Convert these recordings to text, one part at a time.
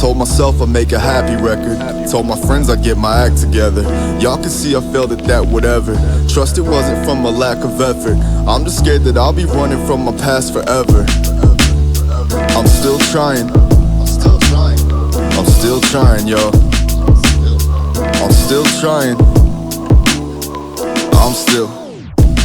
Told myself I'd make a happy record. Told my friends I'd get my act together. Y'all can see I failed at that, whatever. Trust it wasn't from a lack of effort. I'm just scared that I'll be running from my past forever. I'm still trying. I'm still trying, yo. I'm still trying. I'm still.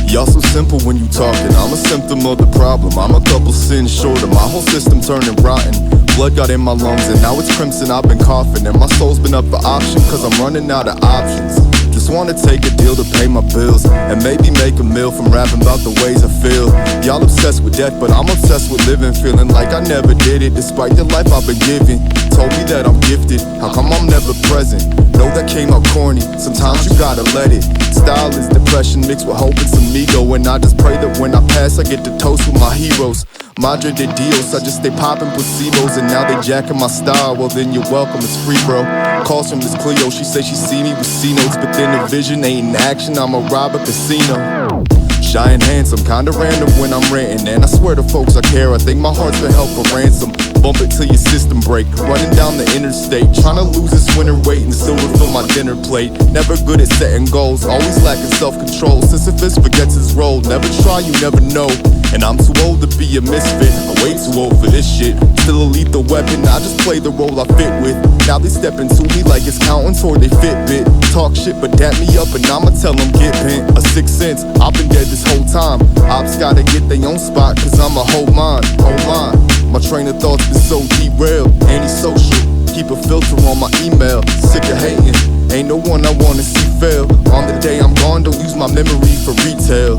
Y'all so simple when you talking. I'm a symptom of the problem. I'm a couple sins short of my whole system turning rotten. Blood got in my lungs and now it's crimson. I've been coughing and my soul's been up for auction, cause I'm running out of options. Just wanna take a deal to pay my bills and maybe make a meal from rapping about the ways I feel. Y'all obsessed with death, but I'm obsessed with living, feeling like I never did it despite the life I've been given. Told me that I'm gifted, how come I'm never present? Know that came out corny, sometimes you gotta let it. Style is depression mixed with hope and some ego, and I just pray that when I pass I get to toast with my heroes. Madre de Dios, I just stay popping placebos and now they jacking my style. Well then you're welcome, it's free bro. Calls from Miss Cleo, she say she see me with C notes, but then the vision ain't in action, I'ma rob a casino. Shy and handsome, kinda random when I'm ranting, and I swear to folks I care, I think my heart's been held for ransom. Bump it till your system break, running down the interstate, tryna lose this winter weight and still refill my dinner plate. Never good at setting goals, always lacking self-control. Sisyphus forgets his role, never try, you never know. And I'm too old to be a misfit, I'm way too old for this shit. Still a lethal weapon, I just play the role I fit with. Now they stepping to me like it's counting toward they Fitbit. Talk shit but dap me up and I'ma tell them get bent. A sixth sense, I've been dead this whole time. Ops gotta get their own spot cause I'm a whole mind, whole mind. My train of thoughts been so derailed, antisocial. Keep a filter on my email, sick of hating. Ain't no one I wanna see fail. On the day I'm gone, don't use my memory for retail.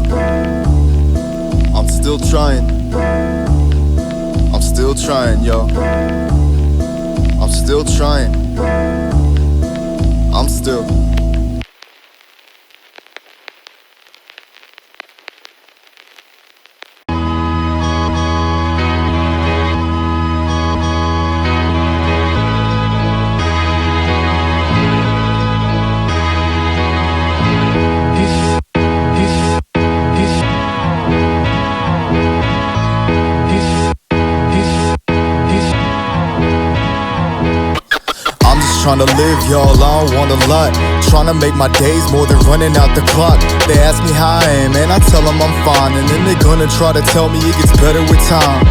I'm still trying. I'm still trying, yo. I'm still trying. I'm still. Tryna live, y'all, I don't want a lot. Tryna make my days more than running out the clock. They ask me how I am, and I tell them I'm fine. And then they gonna try to tell me it gets better with time.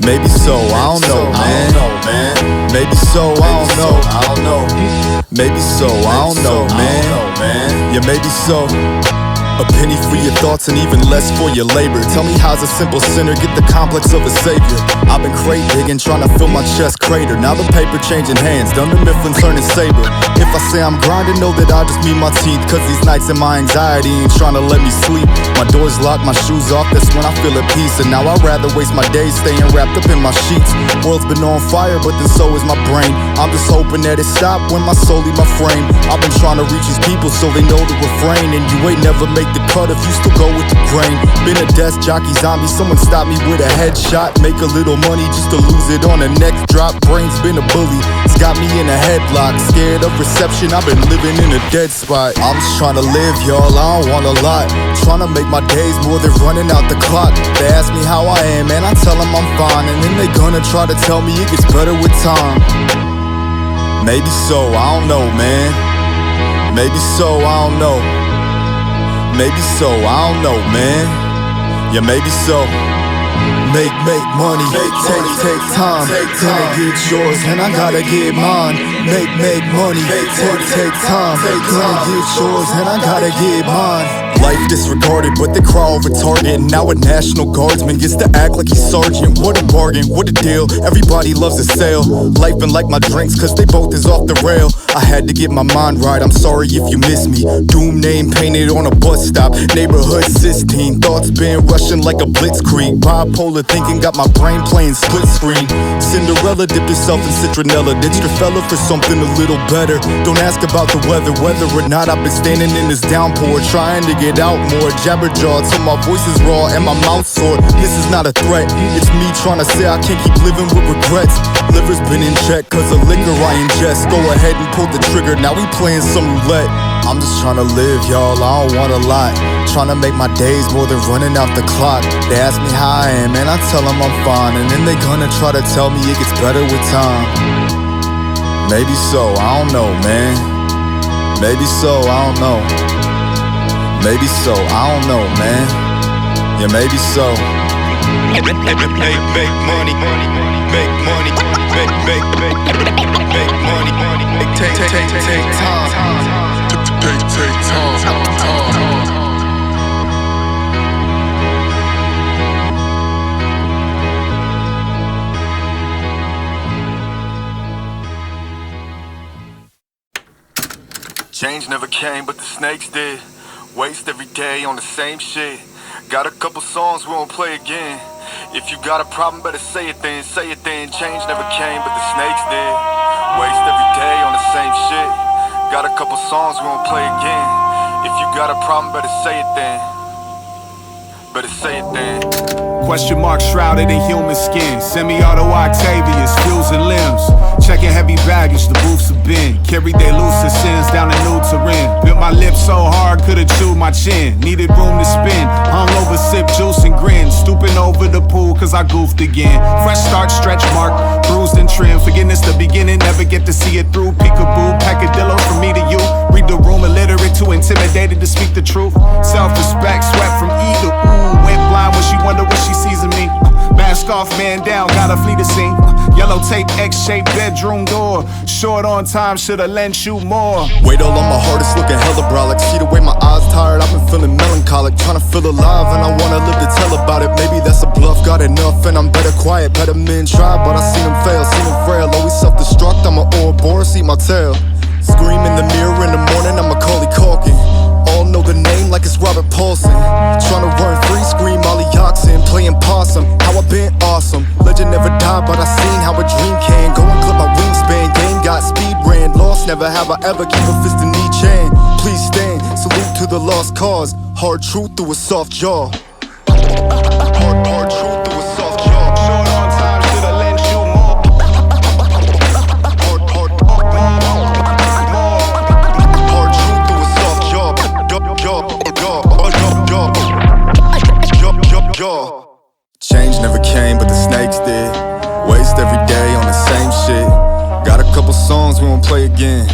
Maybe so, I don't know, man. Maybe so, I don't know. Maybe so, I don't know, man. Yeah, maybe so. A penny for your thoughts and even less for your labor. Tell me how's a simple sinner get the complex of a savior? I've been crate digging, trying to fill my chest crater. Now the paper changing hands, Dunder Mifflin turning saber. If I say I'm grinding, know that I just mean my teeth, cause these nights and my anxiety ain't trying to let me sleep. My doors locked, my shoes off, that's when I feel at peace. And now I'd rather waste my days staying wrapped up in my sheets. World's been on fire, but then so is my brain. I'm just hoping that it stopped when my soul leave my frame. I've been trying to reach these people so they know the refrain. And you ain't never make the cut if you still go with the grain. Been a desk jockey zombie, someone stop me with a headshot. Make a little money just to lose it on the next drop. Brain's been a bully, it's got me in a headlock. Scared of reception, I've been living in a dead spot. I'm just trying to live, y'all, I don't want a lot. Trying to make my days more than running out the clock. They ask me how I am, and I tell them I'm fine. And then they gonna try to tell me it gets better with time. Maybe so, I don't know, man. Maybe so, I don't know. Maybe so, I don't know, man. Yeah, maybe so. Make money, take time. Gonna get yours and I gotta get mine. Make money, take time. Gonna get yours and I gotta get mine. Life disregarded, but they crawl over target. And now a National Guardsman gets to act like he's sergeant. What a bargain, what a deal. Everybody loves a sale. Life been like my drinks, cause they both is off the rail. I had to get my mind right, I'm sorry if you miss me. Doom name painted on a bus stop. Neighborhood Sistine, thoughts been rushing like a blitzkrieg. Bipolar thinking got my brain playing split screen. Cinderella dipped herself in citronella. Ditched her fella for something a little better. Don't ask about the weather, whether or not I've been standing in this downpour, trying to get out more. Jabberjaw till my voice is raw and my mouth sore. This is not a threat, it's me trying to say I can't keep living with regrets. Liver's been in check cause of liquor I ingest. Go ahead and pull the trigger, now we playing some roulette. I'm just tryna live, y'all, I don't want a lot. Tryna make my days more than running out the clock. They ask me how I am, and I tell them I'm fine. And then they gonna try to tell me it gets better with time. Maybe so, I don't know, man. Maybe so, I don't know. Maybe so, I don't know, man. Yeah, maybe so. Make money, make money, make money, make money, take time. Take time. Change never came, but the snakes did. Waste every day on the same shit. Got a couple songs we won't play again. If you got a problem, better say it then, say it then. Change never came, but the snakes did. Waste every day on the same shit. Got a couple songs we won't play again. If you got a problem, better say it then. Better say it then. Question mark shrouded in human skin. Semi-auto Octavius, fusing limbs. Checking heavy baggage, the booths have been. Carried their lucid sins down a new terrain. Bit my lips so hard, could've chewed my chin. Needed room to spin. Hung over, sip juice and grin. Stooping over the pool, cause I goofed again. Fresh start, stretch mark, bruised and trim. Forgiveness the beginning, never get to see it through. Peekaboo, peccadillos from me to you. Read the room, illiterate, too intimidated to speak the truth. Self-respect, sweat from E to ooh. Went blind when she wonder what she sees in me. Mask off, man down, gotta flee the scene. Yellow tape, X-shaped bedroom door. Short on time, should've lent you more. Weight all on my heart, it's looking hella brolic. See the way my eyes tired, I've been feeling melancholic. Tryna feel alive and I wanna live to tell about it. Maybe that's a bluff, got enough and I'm better quiet. Better men try, but I seen them fail, seen them frail. Always self-destruct, I'm an Ouroboros, eat my tail. Scream in the mirror in the morning, I'm Macaulay Culkin. All know the name like it's Robert Paulson. Tryna run free, scream Ollie Oxen. Playing possum, how I been awesome. Legend never died, but I seen how a dream can go and clip my wingspan. Game got speed ran, lost, never have I ever keep a fist in each hand. Please stand, salute to the lost cause. Hard truth through a soft jaw. Hard truth through a soft jaw. Short on time, should've lent you more. Hard truth through a soft jaw. Change never came, but the snakes did. Waste every day on the same shit. Got a couple songs we won't play again.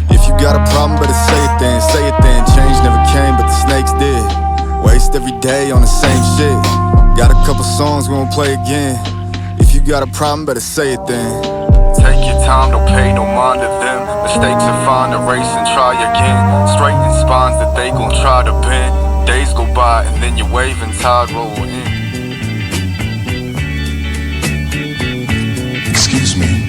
If you got a problem, better say it then, say it then. Change never came, but the snakes did. Waste every day on the same shit. Got a couple songs we won't play again. If you got a problem, better say it then. Take your time, don't pay no mind to them. Mistakes are fine, erase and try again. Straighten spines that they gon' try to bend. Days go by and then you wave and tide roll in. Excuse me.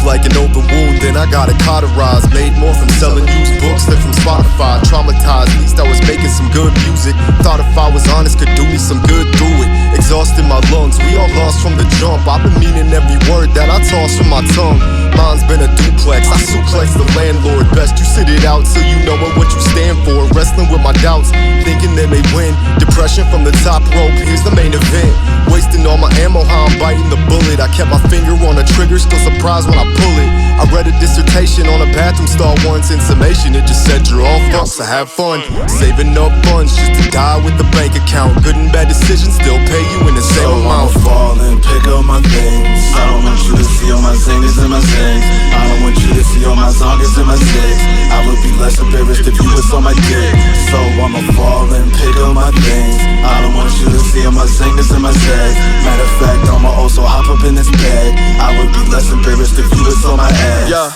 Like an open wound, then I got it cauterized. Made more from selling used books than from Spotify. Traumatized, at least I was making some good music. Thought if I was honest, could do me some good through it. Exhausted my lungs, we all lost from the jump. I've been meaning every word that I toss from my tongue. Mine's been a duplex, I suplex the landlord. Best you sit it out till you know what you stand for. Wrestling with my doubts, thinking they may win. Depression from the top rope, here's the main event. Wasting all my ammo, how I'm biting the bullet. I kept my finger on the trigger, still surprised when I pull it. I read a dissertation on a bathroom stall once. In summation, it just said you're all fucks, so have fun. Saving up funds just to die with the bank account. Good and bad decisions still pay you in the same amount. So I'ma fall and pick up my things. I don't want you to see all my singers and my sings. I don't want you to see all my zongers and my sticks. I would be less embarrassed if you was on my dick. So I'ma fall and pick up my things. I don't want you to see all my singers and my sings. Matter of fact, I'ma also hop up in this bed. I would be less embarrassed if you was on my ass. Yeah,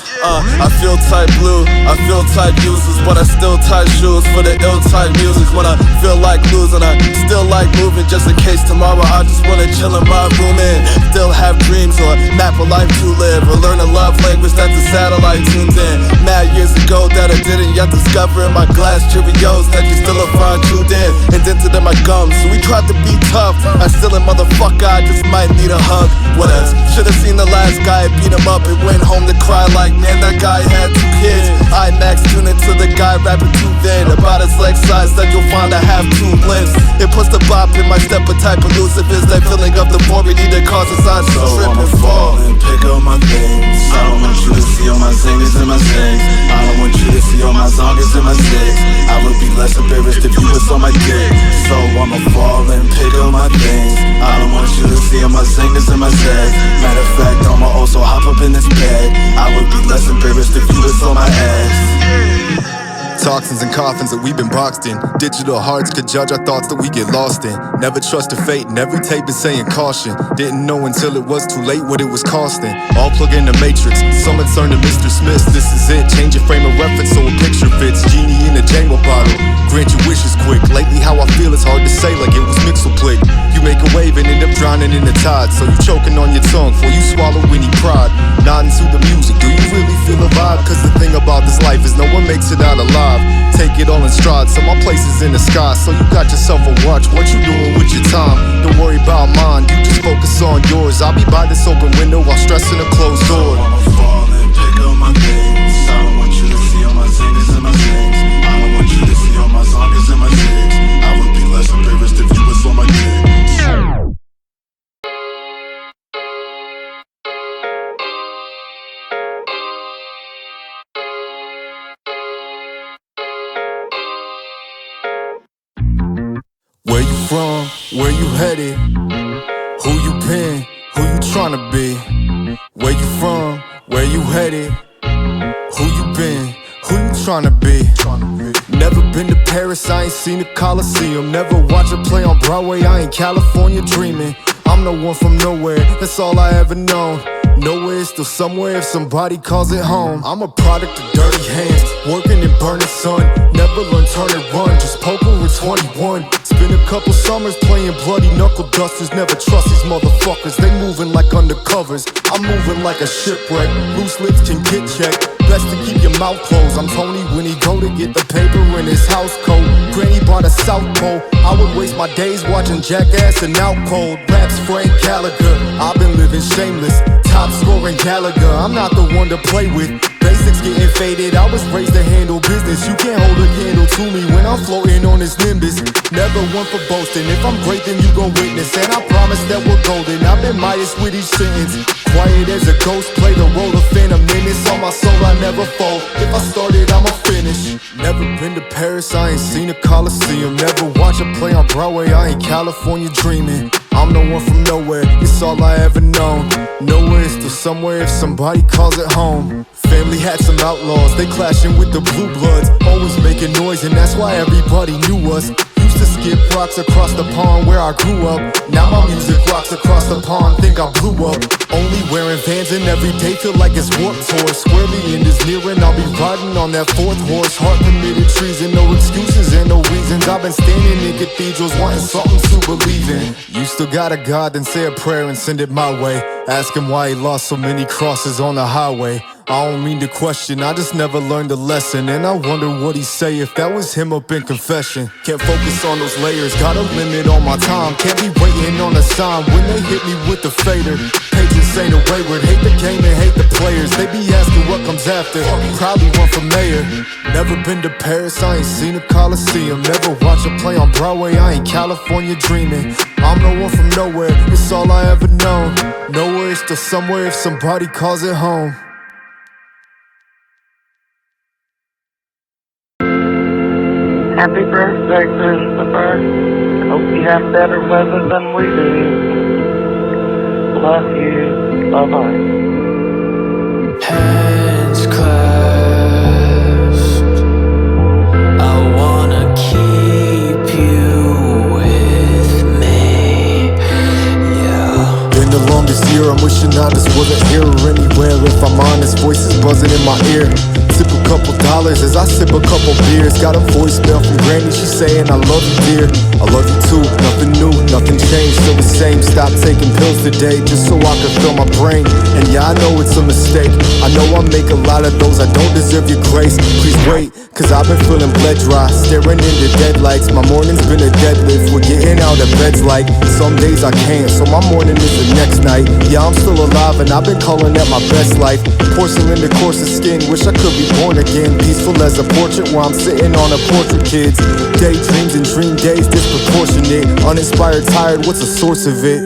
I feel tight blue, I feel tight uses, but I still tight shoes for the ill tight music. When I feel like losing, I still like moving, just in case tomorrow I just wanna chill in my room and still have dreams or map a life to live or learn a love language that the satellite tunes in. Mad years ago that I didn't yet discover in my glass Cheerios that you still find tuned in and dented in my gums. So we tried to be tough, I still a motherfucker, I just might need a hug. What else? Should've seen the last guy beat him up and went home to cry like, man, that guy had 2 kids. I next tune into the guy rapping to in my step, a type elusive is that feeling of the void that causes signs to trip and fall. And pick up my things. I don't want you to see all my zingers and my zings. I don't want you to see all my zongers and my zigs. I would be less embarrassed if you was on my dick. So I'ma fall and pick up my things. I don't want you to see all my zingers and my zigs. Matter of fact, I'ma also hop up in this bag. I would be less embarrassed if you was on my ass. Toxins and coffins that we've been boxed in. Digital hearts could judge our thoughts that we get lost in. Never trusted fate and every tape is saying caution. Didn't know until it was too late what it was costing. All plug in the matrix, summon turn to Mr. Smith. This is it, change your frame of reference so a picture fits. Genie in a Jamo bottle, grant your wishes quick. Lately how I feel it's hard to say like it was Mixel-Plick. You make a wave and end up drowning in the tide. So you choking on your tongue before you swallow any pride. Nodding to the music, do you really feel a vibe? Cause the thing about this life is no one makes it out alive. Take it all in stride, so my place is in the sky. So you got yourself a watch, what you doing with your time? Don't worry about mine, you just focus on yours. I'll be by this open window while stressing a closed door. I'ma fall and pick up my things. I don't want you to see all my zingers and my zings. I don't want you to see all my zongers and my zigs. I would be less embarrassed if you was on my dick. Where you from? Where you headed? Who you been? Who you tryna be? Where you from? Where you headed? Who you been? Who you tryna be? Never been to Paris, I ain't seen the Coliseum. Never watched a play on Broadway, I ain't California dreaming. I'm no one from nowhere, that's all I ever known. Nowhere is still somewhere if somebody calls it home. I'm a product of dirty hands, working in burning sun. Never learned turn and run, just poker with 21. Spent a couple summers playing bloody knuckle dusters. Never trust these motherfuckers, they moving like undercovers. I'm moving like a shipwreck, loose lips can get checked. Best to keep your mouth closed. I'm Tony when he go to get the paper in his house coat. Granny bought a South Pole. I would waste my days watching Jackass and Out Cold. Raps Frank Gallagher, I've been living shameless. Top scoring Gallagher, I'm not the one to play with. Basics getting faded, I was raised to handle business. You can't hold a candle to me when I'm floating on this Nimbus. Never one for boasting, if I'm great then you gon' witness. And I promise that we're golden, I've been Midas with each sentence. Quiet as a ghost, play the role of Phantom Menace. On my soul I never fold, if I started I'ma finish. Never been to Paris, I ain't seen a Coliseum. Never watch a play on Broadway, I ain't California dreaming. I'm no one from nowhere, it's all I ever known. Nowhere is still somewhere if somebody calls it home. Family had some outlaws, they clashing with the blue bloods. Always making noise and that's why everybody knew us. Used to skip rocks across the pond where I grew up. Now my music rocks across the pond, think I blew up. Only wearing Vans and every day feel like it's Warped Tour. Swear the end is near and I'll be riding on that fourth horse. Heart committed treason, no excuses and no reasons. I've been standing in cathedrals wanting something to believe in. You still got a God, then say a prayer and send it my way. Ask him why he lost so many crosses on the highway. I don't mean to question, I just never learned a lesson. And I wonder what he'd say if that was him up in confession. Can't focus on those layers, got a limit on my time. Can't be waiting on a sign when they hit me with the fader. Patrons ain't a wayward, hate the game and hate the players. They be asking what comes after, probably run for mayor. Never been to Paris, I ain't seen a Coliseum. Never watched a play on Broadway, I ain't California dreaming. I'm no one from nowhere, it's all I ever known. Nowhere is still somewhere if somebody calls it home. Happy birthday, Christopher. Hope you have better weather than we do. Love you. Bye-bye. Hands clasped, I wanna keep you with me, yeah. Been the longest year, I'm wishing I just wasn't here or anywhere. If I'm honest, voices buzzing in my ear. Sip a couple dollars as I sip a couple beers. Got a voicemail from Granny, she saying I love you dear. I love you too, nothing new, nothing changed, still the same. Stop taking pills today just so I can fill my brain. And yeah, I know it's a mistake, I know I make a lot of those, I don't deserve your grace. Please wait, cause I've been feeling bled dry, staring into deadlights. My morning's been a deadlift, we're getting out of bed's like. Some days I can't, so my morning is the next night. Yeah, I'm still alive and I've been calling that my best life. Porcelain the coarse of skin, wish I could be born again. peaceful as a portrait where I'm sitting on a portrait, kids. Daydreams and dream days disproportionate. Uninspired, tired, what's the source of it?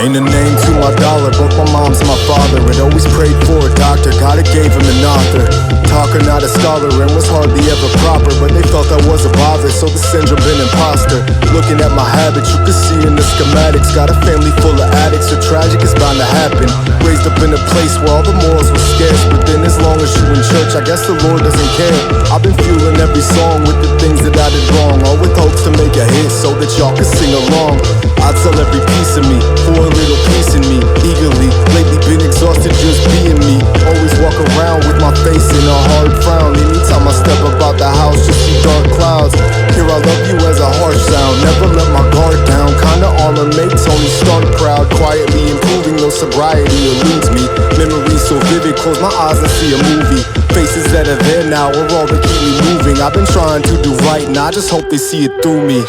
Ain't a name to my dollar, both my mom's and my father. Had always prayed for a doctor, God it gave him an author. Talker, not a scholar, and was hardly ever proper, but they felt I was a bother, so the syndrome been imposter. Looking at my habits, you can see in the schematics. Got a family full of addicts, so tragic is bound to happen. Raised up in a place where all the morals were scarce, but then as long as you in church, I guess the Lord doesn't care. I've been fueling every song with the things that I did wrong, all with hopes to make a hit so that y'all can sing along. I tell every piece of me, for a little piece in me, eagerly. Lately been exhausted just being me. Always walk around with my face in a hard frown. Anytime I step up out the house, just see dark clouds. Here I love you as a harsh sound, never let my guard down. Kinda armor make Tony Stark proud. Quietly improving, though sobriety eludes me. Memories so vivid, close my eyes and see a movie. Faces that are there now are all that keep me moving. I've been trying to do right, and I just hope they see it through me.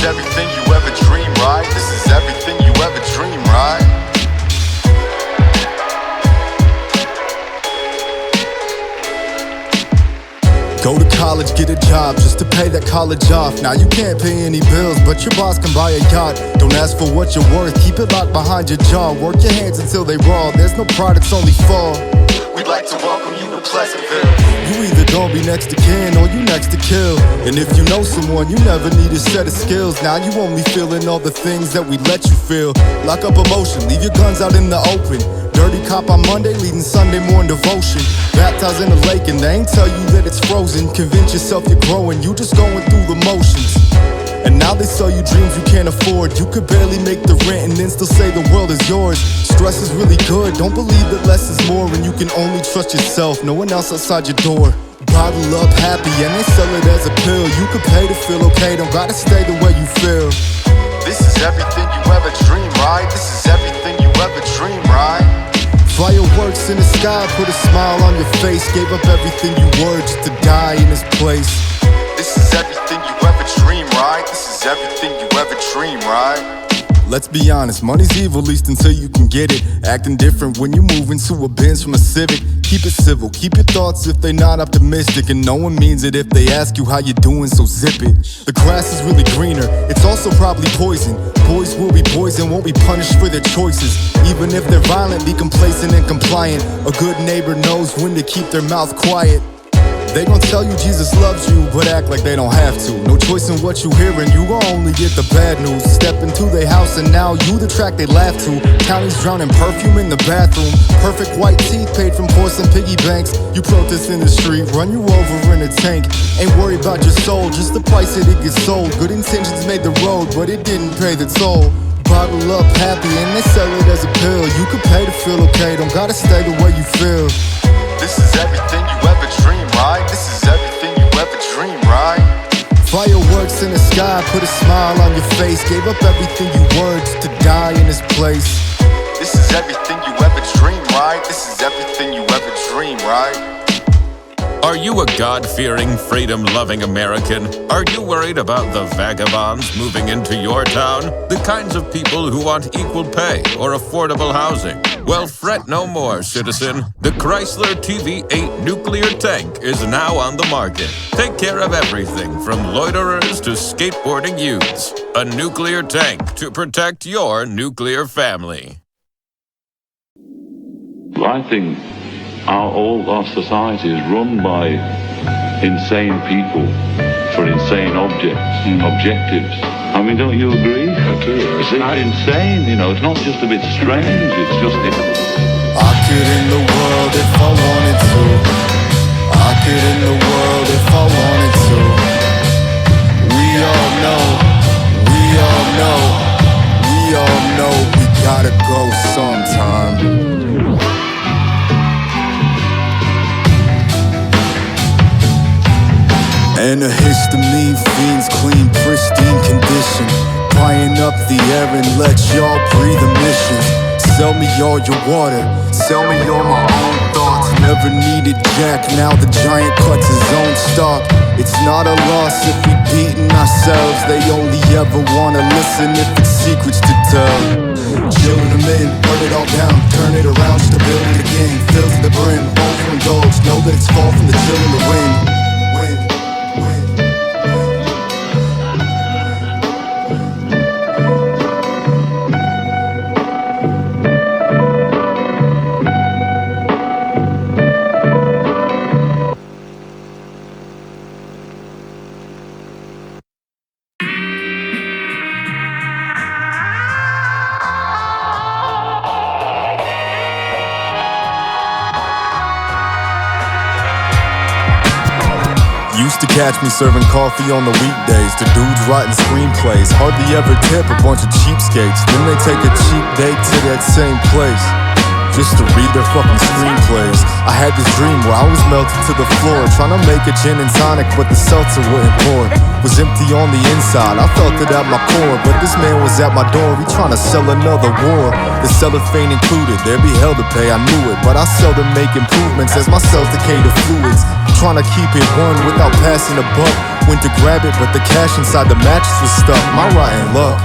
Everything you ever dream, right? This is everything you ever dream, right? Go to college, get a job just to pay that college off. Now you can't pay any bills, but your boss can buy a yacht. Don't ask for what you're worth, keep it locked behind your jaw. Work your hands until they raw, there's no products, only fall. We'd like to welcome you to Pleasantville. You either gon' be next to kin or you next to kill. And if you know someone, you never need a set of skills. Now you only feeling all the things that we let you feel. Lock up emotion, leave your guns out in the open. Dirty cop on Monday, leading Sunday morning devotion. Baptized in a lake and they ain't tell you that it's frozen. Convince yourself you're growing, you just going through the motions. And now they sell you dreams you can't afford. You could barely make the rent and then still say the world is yours. Stress is really good, don't believe that less is more. And you can only trust yourself, no one else outside your door. Bottle up happy and they sell it as a pill. You could pay to feel okay, don't gotta stay the way you feel. This is everything you ever dream, right? This is everything you ever dream, right? Fireworks in the sky, put a smile on your face. Gave up everything you were just to die in this place. This is everything you ever dream, right? This is everything you ever dream, right? Let's be honest, money's evil, least until you can get it. Acting different when you move into a Benz from a Civic. Keep it civil, keep your thoughts if they not optimistic. And no one means it if they ask you how you doing, so zip it. The grass is really greener, it's also probably poison. Boys will be boys and won't be punished for their choices. Even if they're violent, be complacent and compliant. A good neighbor knows when to keep their mouth quiet. They gon' tell you Jesus loves you, but act like they don't have to. No choice in what you hearin', you gon' only get the bad news. Step into their house and now you the track they laugh to. Counties drowning perfume in the bathroom. Perfect white teeth paid from porcelain piggy banks. You protest in the street, run you over in a tank. Ain't worried about your soul, just the price that it gets sold. Good intentions made the road, but it didn't pay the toll. Bottle up happy and they sell it as a pill. You could pay to feel okay, don't gotta stay the way you feel. This is everything you ever dream, right? This is everything you ever dream, right? Fireworks in the sky, put a smile on your face. Gave up everything you were just to die in this place. This is everything you ever dream, right? This is everything you ever dream, right? Are you a God-fearing, freedom-loving American? Are you worried about the vagabonds moving into your town? The kinds of people who want equal pay or affordable housing? Well, fret no more, citizen. The Chrysler TV8 nuclear tank is now on the market. Take care of everything from loiterers to skateboarding youths. A nuclear tank to protect your nuclear family. I think all our society is run by insane people for insane objectives. I mean, don't you agree? I do. It's insane, you know. It's not just a bit strange. It's just. I could end the world if I wanted to. I could end the world if I wanted to. We all know. We all know. We all know. We gotta go sometime. And a histamine fiends clean, pristine condition. Buying up the air and let y'all breathe emissions. Sell me all your water, sell me all my own thoughts. Never needed Jack, now the giant cuts his own stock. It's not a loss if we beating ourselves. They only ever wanna listen if it's secrets to tell. Chillin' them in, burn it all down, turn it around just to build it again. Fill to the brim, overindulge, know that it's fall from the chill in the wind. Used to catch me serving coffee on the weekdays to dudes writing screenplays. Hardly ever tip a bunch of cheapskates. Then they take a cheap date to that same place just to read their fucking screenplays. I had this dream where I was melted to the floor, trying to make a gin and tonic, but the seltzer wouldn't pour. Was empty on the inside, I felt it at my core. But this man was at my door, he trying to sell another war. The cellophane included, there'd be hell to pay, I knew it. But I seldom make improvements as my cells decay to fluids. Trying to keep it one without passing a buck. Went to grab it, but the cash inside the mattress was stuck. My rotten luck.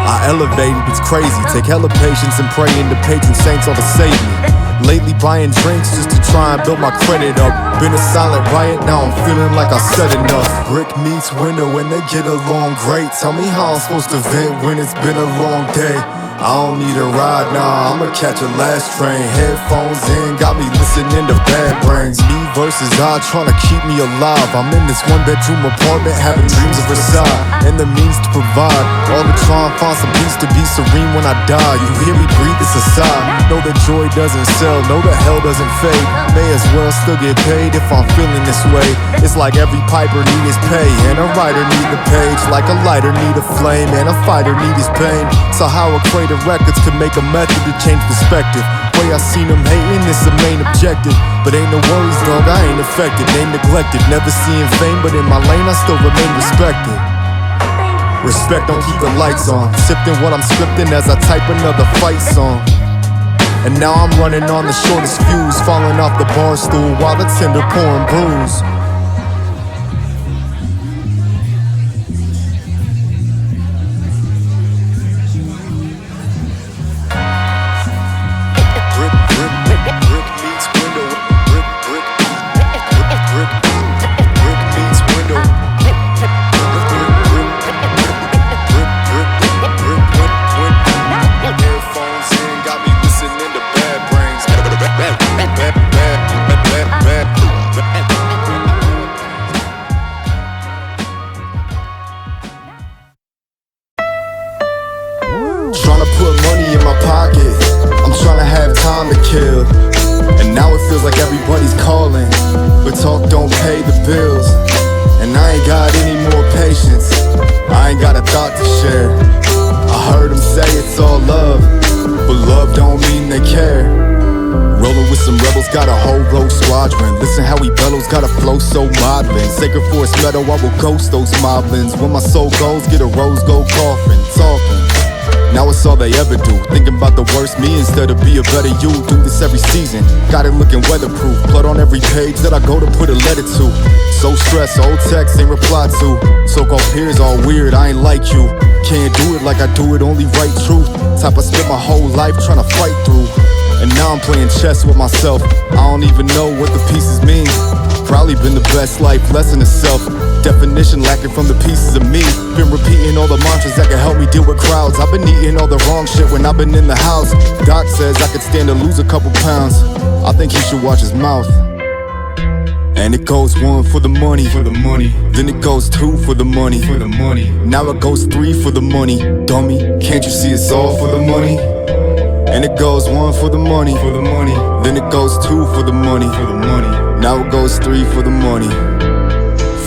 I elevated, it's crazy. Take hella patience and praying to patron saints all to save me. Lately buying drinks just to try and build my credit up. Been a silent riot, now I'm feeling like I said enough. Brick meets window when they get along great. Tell me how I'm supposed to vent when it's been a long day. I don't need a ride, nah, I'ma catch a last train. Headphones in, got me listening to Bad Brains. Me versus I, trying to keep me alive. I'm in this one-bedroom apartment, having dreams of Versailles and the means to provide. All to try and find some peace to be serene when I die. You hear me breathe this aside. Know that joy doesn't sell, know that hell doesn't fade. May as well still get paid if I'm feeling this way. It's like every piper need his pay, and a writer need the page. Like a lighter need a flame, and a fighter need his pain. So how a creator records could make a method to change perspective. Way I seen them hating is the main objective. But ain't no worries, dog, I ain't affected. Ain't neglected, never seeing fame, but in my lane I still remain respected. Respect don't keep the lights on. Sipping what I'm scripting as I type another fight song. And now I'm running on the shortest fuse, falling off the bar stool while the tender pouring brews. And now it feels like everybody's calling, but talk don't pay the bills. And I ain't got any more patience, I ain't got a thought to share. I heard them say it's all love, but love don't mean they care. Rolling with some rebels, got a whole rogue squadron. Listen how he bellows, got a flow so maudlin. Sacred Forest meadow, I will ghost those moblins. When my soul goes, get a rose gold coffin. Talking, now it's that's all they ever do. Thinking about the worst me instead of be a better you. Do this every season, got it looking weatherproof. Blood on every page that I go to put a letter to. So stressed, old text ain't reply to. So-called peers all weird, I ain't like you. Can't do it like I do it, only write truth. Type I spent my whole life trying to fight through. And now I'm playing chess with myself. I don't even know what the pieces mean. Probably been the best life lesson itself. Definition lacking from the pieces of me. Been repeating all the mantras that can help me deal with crowds. I've been eating all the wrong shit when I've been in the house. Doc says I could stand to lose a couple pounds. I think he should watch his mouth. And it goes 1 for the money, then it goes 2 for the money, now it goes 3 for the money. Dummy, can't you see it's all for the money? And it goes 1 for the money, then it goes 2 for the money, now it goes 3 for the money.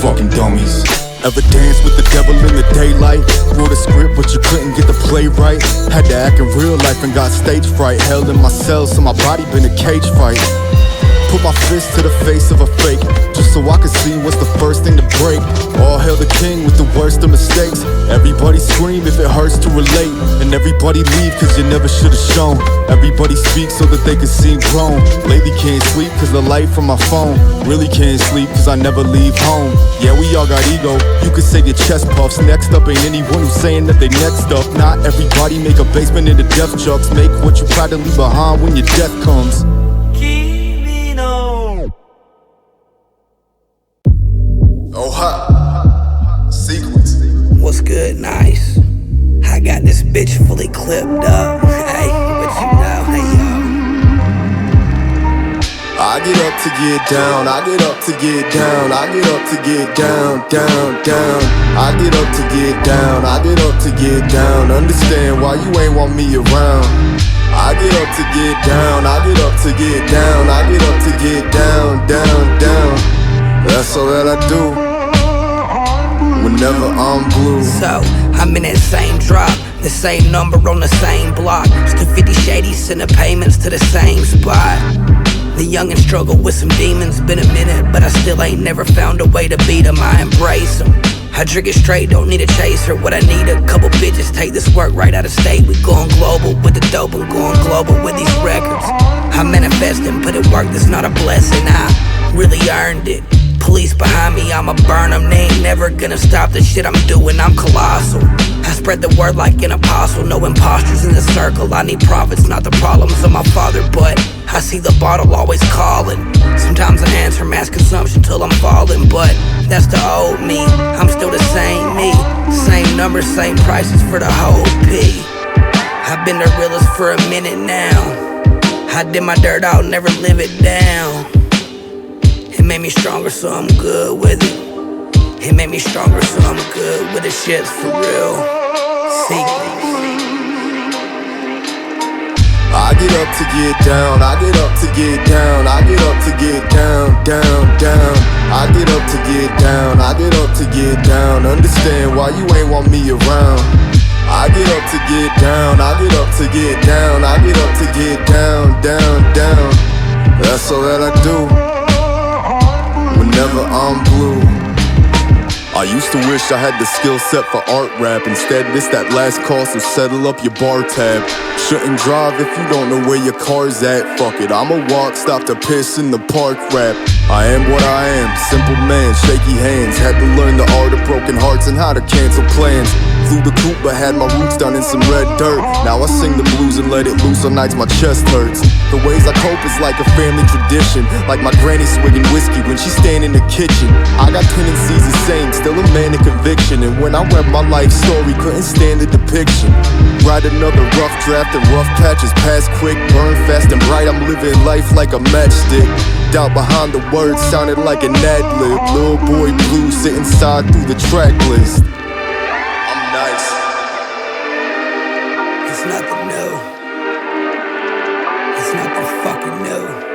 Fucking dummies. Ever dance with the devil in the daylight? Wrote a script but you couldn't get the play right. Had to act in real life and got stage fright. Held in my cell so my body been a cage fight. Put my fist to the face of a fake, just so I can see what's the first thing to break. All hail the king with the worst of mistakes. Everybody scream if it hurts to relate. And everybody leave cause you never should've shown. Everybody speak so that they can seem grown. Lately can't sleep cause the light from my phone. Really can't sleep cause I never leave home. Yeah, we all got ego, you could say your chest puffs. Next up ain't anyone who's saying that they next up. Not everybody make a basement into death trucks. Make what you try to leave behind when your death comes. Oh ha, SeKwence. What's good, nice? I got this bitch fully clipped up. Hey, what you know, hey yo. I get up to get down, I get up to get down, I get up to get down, down, down. I get up to get down, I get up to get down. Understand why you ain't want me around. I get up to get down, I get up to get down, I get up to get down, down, down. That's all that I do whenever I'm blue. So, I'm in that same drop, the same number on the same block. Still 50 shady, sending payments to the same spot. The youngin' struggle with some demons, been a minute, but I still ain't never found a way to beat them. I embrace them. I drink it straight, don't need a chaser. What I need, a couple bitches, take this work right out of state. We going global with the dope, I'm going global with these records. I manifest and put in work, that's not a blessing, I really earned it. Police behind me, I'ma burn them. They ain't never gonna stop the shit I'm doing, I'm colossal. I spread the word like an apostle. No imposters in the circle, I need profits, not the problems of my father. But I see the bottle always calling. Sometimes I answer mass consumption till I'm falling. But that's the old me, I'm still the same me. Same numbers, same prices for the whole P. I've been the realest for a minute now. I did my dirt, I'll never live it down. It made me stronger, so I'm good with it. It made me stronger, so I'm good with the shit's for real. SeKwence. I get up to get down, I get up to get down, I get up to get down, down, down. I get up to get down, I get up to get down. Understand why you ain't want me around. I get up to get down, I get up to get down, I get up to get down, down, down. That's all that I do whenever I'm blue. I used to wish I had the skill set for art rap. Instead, this that last call, so settle up your bar tab. Shouldn't drive if you don't know where your car's at. Fuck it, I'ma walk, stop to piss in the park rap. I am what I am, simple man, shaky hands. Had to learn the art of broken hearts and how to cancel plans. Flew the coop but had my roots down in some red dirt. Now I sing the blues and let it loose on nights my chest hurts. The ways I cope is like a family tradition. Like my granny swigging whiskey when she stand in the kitchen. I got tendencies the same, still a man in conviction. And when I read my life story, couldn't stand the depiction. Write another rough draft and rough patches, pass quick, burn fast and bright. I'm living life like a matchstick. Doubt behind the words sounded like an ad-lib. Lil' boy blue sitting side through the track list. I'm nice. It's nothing new. It's nothing fucking new.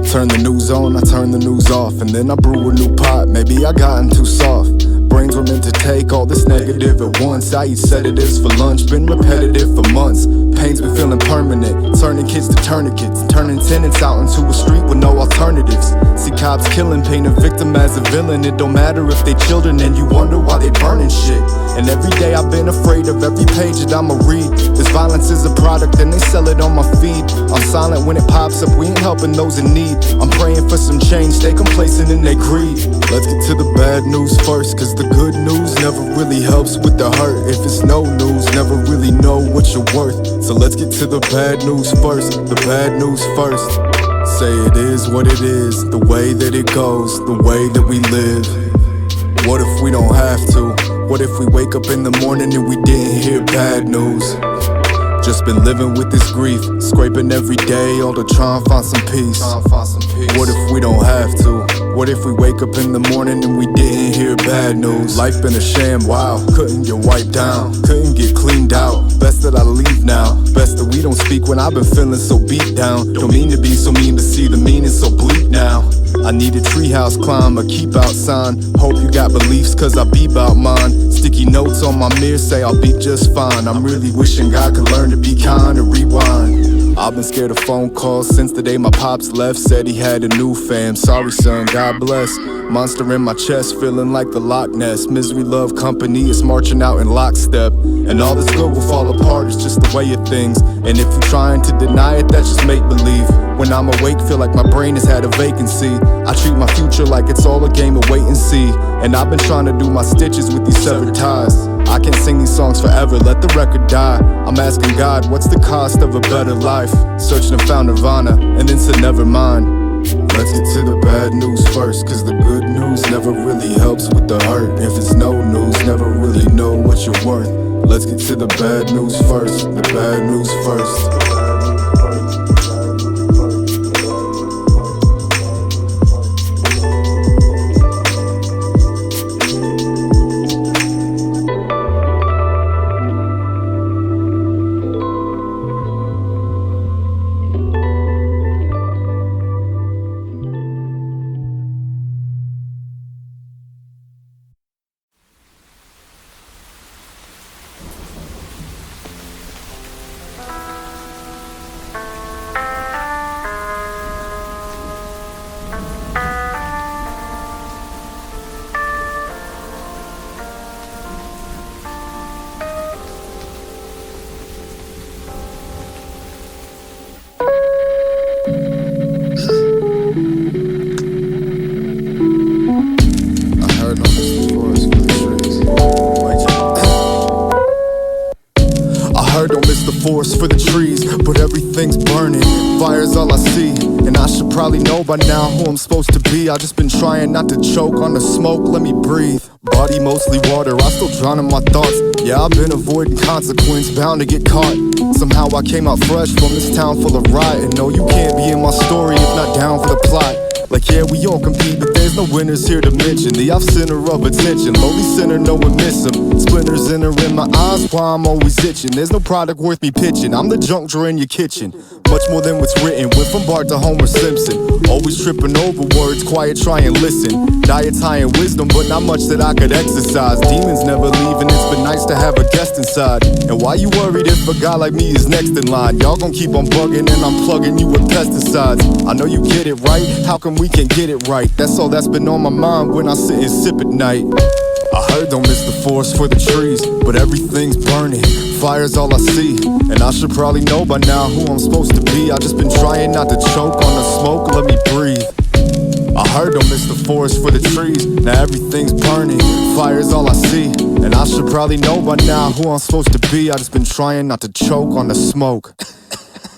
Turn the news news on, I turn the news off, and then I brew a new pot. Maybe I gotten too soft. Brains were meant to take all this negative at once. I eat sedatives for lunch, been repetitive for months. Pain's been feeling permanent, turning kids to tourniquets, turning tenants out into a street with no alternatives. See cops killing, paint a victim as a villain. It don't matter if they children, and you wonder why they burning shit. And every day I've been afraid of every page that I'ma read. This violence is a product and they sell it on my feed. I'm silent when it pops up, we ain't helping those in need. I'm praying for some change, stay complacent in their greed. Let's get to the bad news first, cause the good news never really helps with the hurt. If it's no news, never really know what you're worth. So let's get to the bad news first, the bad news first. Say it is what it is, the way that it goes, the way that we live. What if we don't have to? What if we wake up in the morning and we didn't hear bad news? Just been living with this grief, scraping every day, all to try and find some peace. What if we don't have to? What if we wake up in the morning and we didn't hear bad news? Life been a sham, wow, couldn't get wiped down, couldn't get cleaned out. Best that I leave now, best that we don't speak when I've been feeling so beat down. Don't mean to be so mean to see the meaning so bleak now. I need a treehouse climb, a keep out sign. Hope you got beliefs cause I be bout mine. Sticky notes on my mirror say I'll be just fine. I'm really wishing God could learn to be kind and rewind. I've been scared of phone calls since the day my pops left. Said he had a new fam, sorry son, God bless. Monster in my chest, feeling like the Loch Ness. Misery, love, company is marching out in lockstep. And all this good will fall apart, it's just the way of things. And if you're trying to deny it, that's just make-believe. When I'm awake, feel like my brain has had a vacancy. I treat my future like it's all a game of wait and see. And I've been trying to do my stitches with these severed ties. I can't sing these songs forever, let the record die. I'm asking God, what's the cost of a better life? Searched and found Nirvana, and then said never mind. Let's get to the bad news first, cause the good news never really helps with the hurt. If it's no news, never really know what you're worth. Let's get to the bad news first, the bad news first. For the trees, but everything's burning. Fire's all I see, and I should probably know by now who I'm supposed to be. I just been trying not to choke on the smoke, let me breathe. Body mostly water, I still drown in my thoughts. Yeah, I've been avoiding consequence, bound to get caught. Somehow I came out fresh from this town full of riot. And no, you can't be in my story if not down for the plot. Like yeah, we all compete, but there's no winners here to mention. The off center of attention, lowly sinner, no one miss him. Splinters enter in my eyes while I'm always itching. There's no product worth me pitching, I'm the junk drawer in your kitchen. Much more than what's written, went from Bart to Homer Simpson. Always tripping over words, quiet, try and listen. Diet's high in wisdom, but not much that I could exercise. Demons never leave, and it's been nice to have a guest inside. And why you worried if a guy like me is next in line? Y'all gon' keep on bugging, and I'm plugging you with pesticides. I know you get it right, how come we can't get it right? That's all that's been on my mind when I sit and sip at night. I heard don't miss the forest for the trees, but everything's burning. Fire's all I see, and I should probably know by now who I'm supposed to be. I just been trying not to choke on the smoke, let me breathe. I heard don't miss the forest for the trees, now everything's burning. Fire's all I see, and I should probably know by now who I'm supposed to be. I just been trying not to choke on the smoke.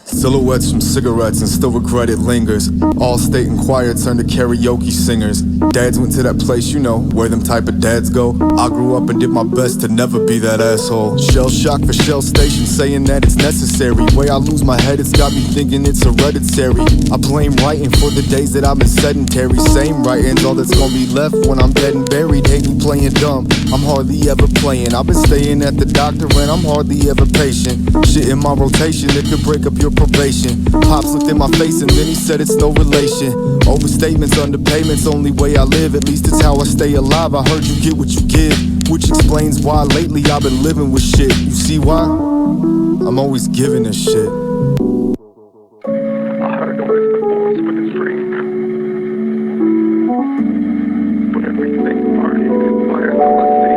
Silhouettes from cigarettes and still regret it lingers. All state and choir turned to karaoke singers. Dads went to that place, you know, where them type of dads go. I grew up and did my best to never be that asshole. Shell shock for Shell Station, saying that it's necessary. Way I lose my head, it's got me thinking it's hereditary. I blame writing for the days that I've been sedentary. Same writings, all that's gonna be left when I'm dead and buried. Hate me playing dumb, I'm hardly ever playing. I've been staying at the doctor and I'm hardly ever patient. Shit in my rotation that could break up your probation. Pops looked in my face and then he said it's no relation. Overstatements, underpayments, only way I live. At least it's how I stay alive. I heard you get what you give, which explains why lately I've been living with shit. You see why? I'm always giving a shit. I heard always the force with its ring, but everything party expires all I see.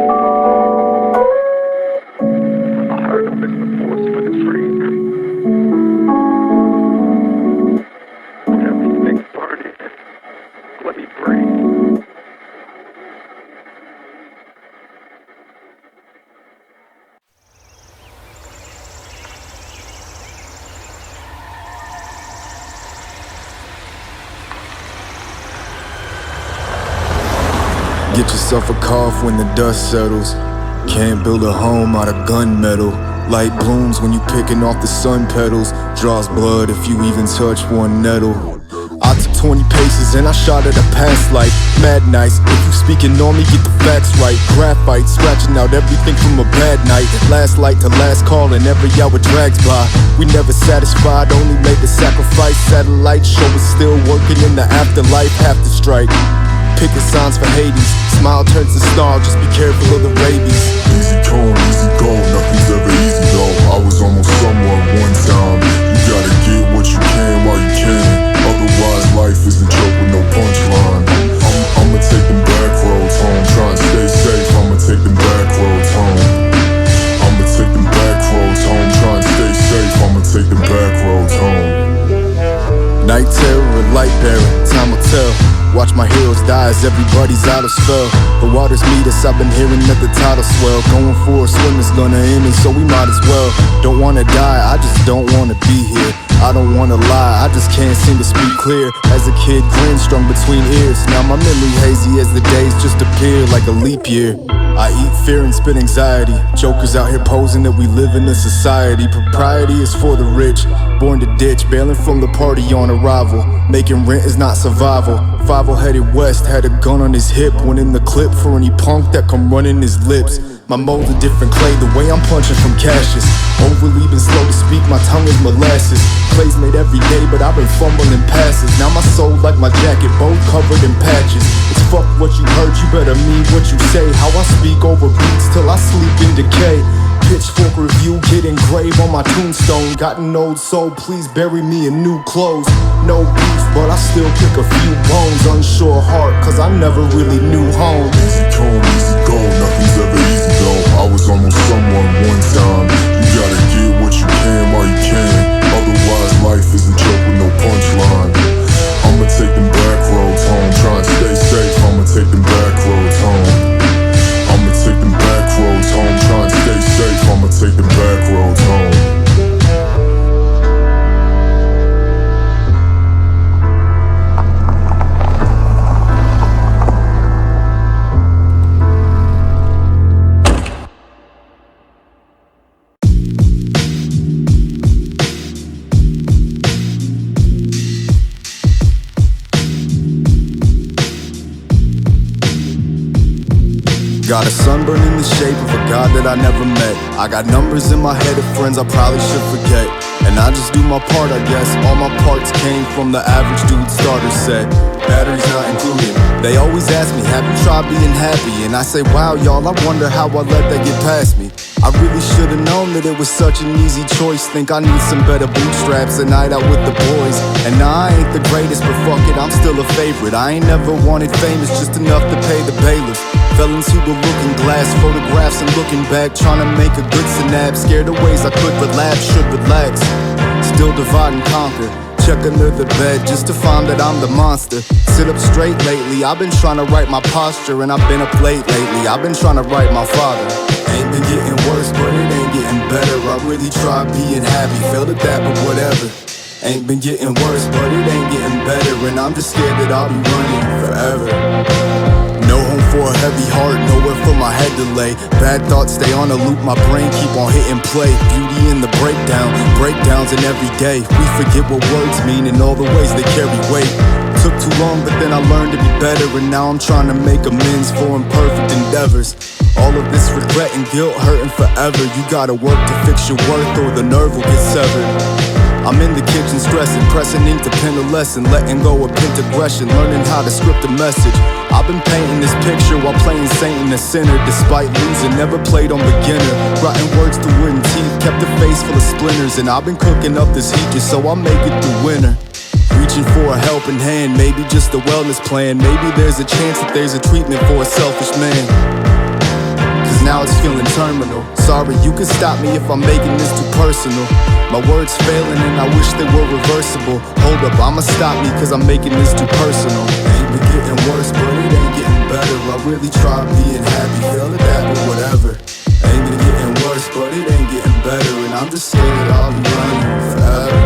I heard always the force with its ring, but everything party. Let me breathe. Get yourself a cough when the dust settles. Can't build a home out of gunmetal. Light blooms when you picking off the sun petals. Draws blood if you even touch one nettle. I took 20 paces and I shot at a past light. Mad nice, if you speaking on me, get the facts right. Graphite, scratching out everything from a bad night. Last light to last call and every hour drags by. We never satisfied, only made the sacrifice. Satellite show is still working in the afterlife. Have to strike. Picking signs for Hades. Smile turns to snarl, just be careful of the rabies. Easy come, easy go, nothing's ever easy though. I was almost someone one time. You gotta get what you can while you can. Otherwise life is a joke with no punchline. I'ma take them back roads home. Try and stay safe, I'ma take them back roads home. I'ma take them back roads home. Try and stay safe, I'ma take them back roads home. Night terror and light bearer, time will tell. Watch my heroes die as everybody's out of spell. The waters meet us, I've been hearing that the tidal swell. Going for a swim is gonna end and so we might as well. Don't wanna die, I just don't wanna be here. I don't wanna lie, I just can't seem to speak clear. As a kid, grin strung between ears. Now my memory hazy as the days just appear like a leap year. I eat fear and spit anxiety. Jokers out here posing that we live in a society. Propriety is for the rich, born to ditch, bailing from the party on arrival. Making rent is not survival. 5-0 headed west, had a gun on his hip. Went in the clip for any punk that come running his lips. My mold's a different clay, the way I'm punching from Cassius. Overly been slow to speak, my tongue is molasses. Plays made every day, but I've been fumbling passes. Now my soul like my jacket, both covered in patches. It's fuck what you heard, you better mean what you say. How I speak over beats till I sleep in decay. Pitchfork review, get engraved on my tombstone. Got an old soul, please bury me in new clothes. No beef, but I still pick a few bones. Unsure heart, cause I never really knew home. Easy come, easy go, nothing's ever easy though. I was almost someone one time. You gotta get what you can while you can. Otherwise life is a joke with no punchline. I'ma take them back roads home. Try and stay safe, I'ma take them back roads home. I'ma take them back roads home. Try and stay safe, I'ma take them back roads home. Got a sunburn in the shape of a god that I never met. I got numbers in my head of friends I probably should forget. And I just do my part, I guess. All my parts came from the average dude starter set. Batteries not included. They always ask me, have you tried being happy? And I say, wow, y'all, I wonder how I let that get past me. I really should've known that it was such an easy choice. Think I need some better bootstraps, a night out with the boys. And nah, I ain't the greatest, but fuck it, I'm still a favorite. I ain't never wanted famous, just enough to pay the bailiff. Fell into the looking glass, photographs and looking back, trying to make a good synapse. Scared of ways I could relapse, should relax. Still divide and conquer. Check under the bed just to find that I'm the monster. Sit up straight lately, I've been trying to right my posture. And I've been up late lately, I've been trying to right my father. Ain't been getting worse, but it ain't getting better. I really tried being happy, failed at that, but whatever. Ain't been getting worse, but it ain't getting better. And I'm just scared that I'll be running forever. No home for a heavy heart, nowhere for my head to lay. Bad thoughts stay on a loop, my brain keep on hitting play. Beauty in the breakdown, breakdowns in every day. We forget what words mean and all the ways they carry weight. Took too long, but then I learned to be better, and now I'm trying to make amends for imperfect endeavors. All of this regret and guilt hurting forever. You gotta work to fix your worth or the nerve will get severed. I'm in the kitchen stressing, pressing ink to pen a lesson, letting go of pent aggression, learning how to script a message. I've been painting this picture while playing saint and the sinner. Despite losing, never played on beginner. Writing words through wooden teeth, kept a face full of splinters. And I've been cooking up this heat just so I'll make it through winter. Reaching for a helping hand, maybe just a wellness plan. Maybe there's a chance that there's a treatment for a selfish man. Cause now it's feeling terminal. Sorry, you can stop me if I'm making this too personal. My words failing and I wish they were reversible. Hold up, I'ma stop me cause I'm making this too personal. Ain't been getting worse, but it ain't getting better. I really tried being happy, feel it that, but whatever. Ain't been getting worse, but it ain't getting better. And I'm just scared I'll be running forever.